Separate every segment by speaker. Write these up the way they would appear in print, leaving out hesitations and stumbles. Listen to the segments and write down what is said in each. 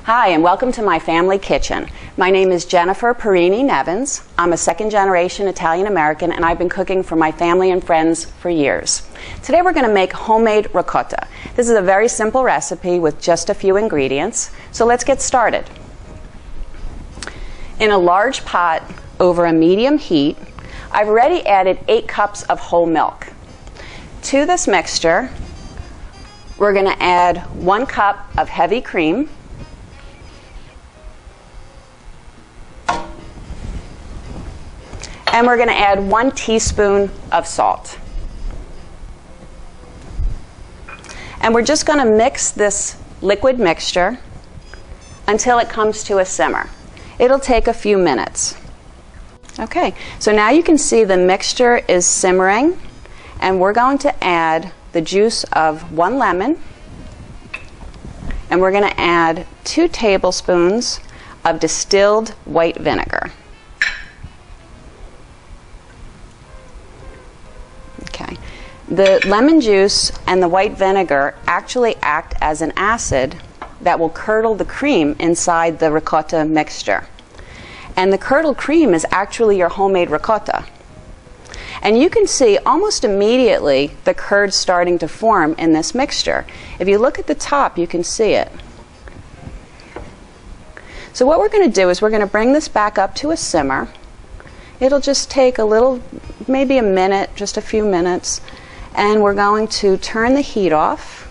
Speaker 1: Hi, and welcome to my family kitchen. My name is Jennifer Perini Nevins. I'm a second-generation Italian-American, and I've been cooking for my family and friends for years. Today we're going to make homemade ricotta. This is a very simple recipe with just a few ingredients, so let's get started. In a large pot over a medium heat, I've already added 8 cups of whole milk. To this mixture, we're going to add 1 cup of heavy cream, and we're going to add 1 teaspoon of salt. And we're just going to mix this liquid mixture until it comes to a simmer. It'll take a few minutes. Okay, so now you can see the mixture is simmering, and we're going to add the juice of 1 lemon, and we're going to add 2 tablespoons of distilled white vinegar. Okay. The lemon juice and the white vinegar actually act as an acid that will curdle the cream inside the ricotta mixture. And the curdled cream is actually your homemade ricotta. And you can see almost immediately the curds starting to form in this mixture. If you look at the top, you can see it. So what we're going to do is we're going to bring this back up to a simmer. It'll just take a little, maybe a minute, just a few minutes. And we're going to turn the heat off.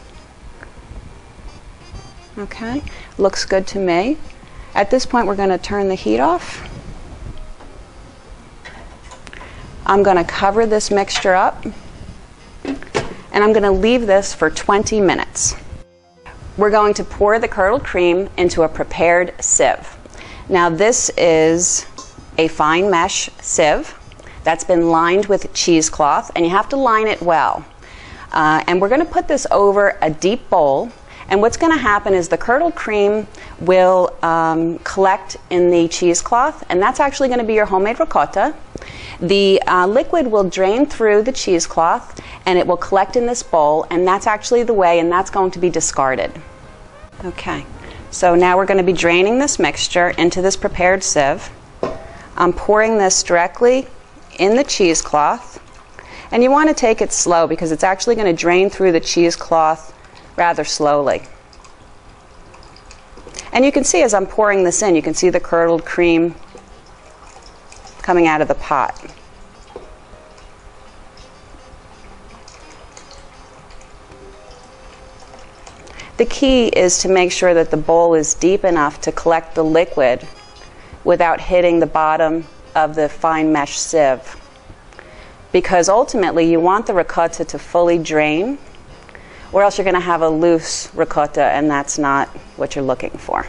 Speaker 1: Okay, looks good to me. At this point, we're going to turn the heat off. I'm going to cover this mixture up, and I'm going to leave this for 20 minutes. We're going to pour the curdled cream into a prepared sieve. Now this is a fine mesh sieve that's been lined with cheesecloth, and you have to line it well. And we're going to put this over a deep bowl, and what's going to happen is the curdled cream will collect in the cheesecloth, and that's actually going to be your homemade ricotta. The liquid will drain through the cheesecloth, and it will collect in this bowl, and that's actually the way, and that's going to be discarded. Okay, so now we're going to be draining this mixture into this prepared sieve. I'm pouring this directly in the cheesecloth, and you want to take it slow because it's actually going to drain through the cheesecloth rather slowly. And you can see as I'm pouring this in, you can see the curdled cream coming out of the pot. The key is to make sure that the bowl is deep enough to collect the liquid without hitting the bottom of the fine mesh sieve, because ultimately you want the ricotta to fully drain, or else you're going to have a loose ricotta, and that's not what you're looking for.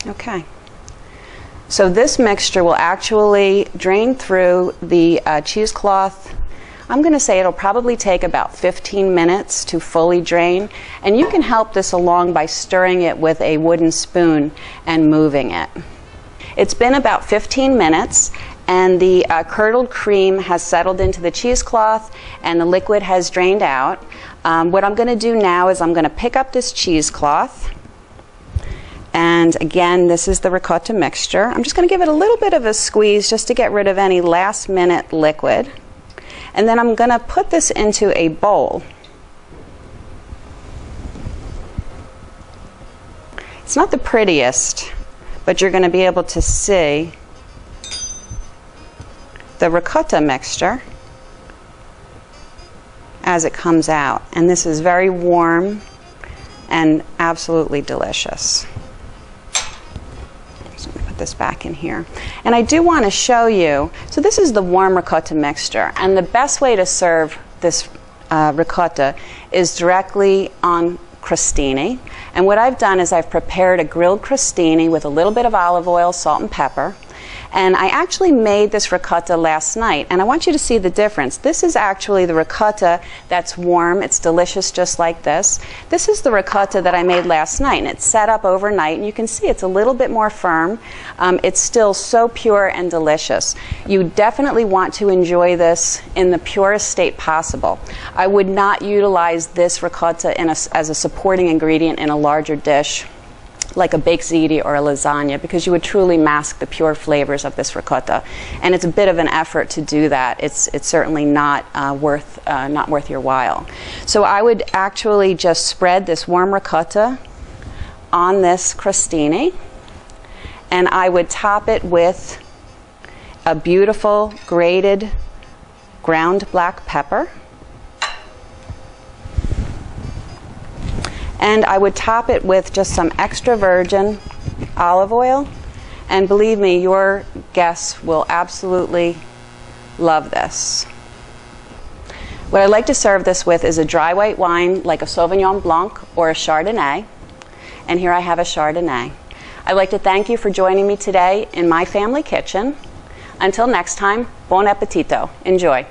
Speaker 1: Okay, so this mixture will actually drain through the cheesecloth. I'm going to say it'll probably take about 15 minutes to fully drain, and you can help this along by stirring it with a wooden spoon and moving it. It's been about 15 minutes, and the curdled cream has settled into the cheesecloth, and the liquid has drained out. What I'm going to do now is I'm going to pick up this cheesecloth. And again, this is the ricotta mixture. I'm just going to give it a little bit of a squeeze just to get rid of any last-minute liquid. And then I'm going to put this into a bowl. It's not the prettiest, but you're going to be able to see the ricotta mixture as it comes out. And this is very warm and absolutely delicious. This back in here, and I do want to show you, so this is the warm ricotta mixture, and the best way to serve this ricotta is directly on crostini. And what I've done is I've prepared a grilled crostini with a little bit of olive oil, salt, and pepper, And I actually made this ricotta last night, and I want you to see the difference. This is actually the ricotta that's warm. It's delicious just like this. This is the ricotta that I made last night, and it's set up overnight, and you can see it's a little bit more firm. It's still so pure and delicious. You definitely want to enjoy this in the purest state possible. I would not utilize this ricotta as a supporting ingredient in a larger dish like a baked ziti or a lasagna, because you would truly mask the pure flavors of this ricotta, and it's a bit of an effort to do that. It's certainly not worth your while. So I would actually just spread this warm ricotta on this crostini, and I would top it with a beautiful grated ground black pepper. And I would top it with just some extra virgin olive oil. And believe me, your guests will absolutely love this. What I like to serve this with is a dry white wine like a Sauvignon Blanc or a Chardonnay. And here I have a Chardonnay. I'd like to thank you for joining me today in my family kitchen. Until next time, buon appetito. Enjoy.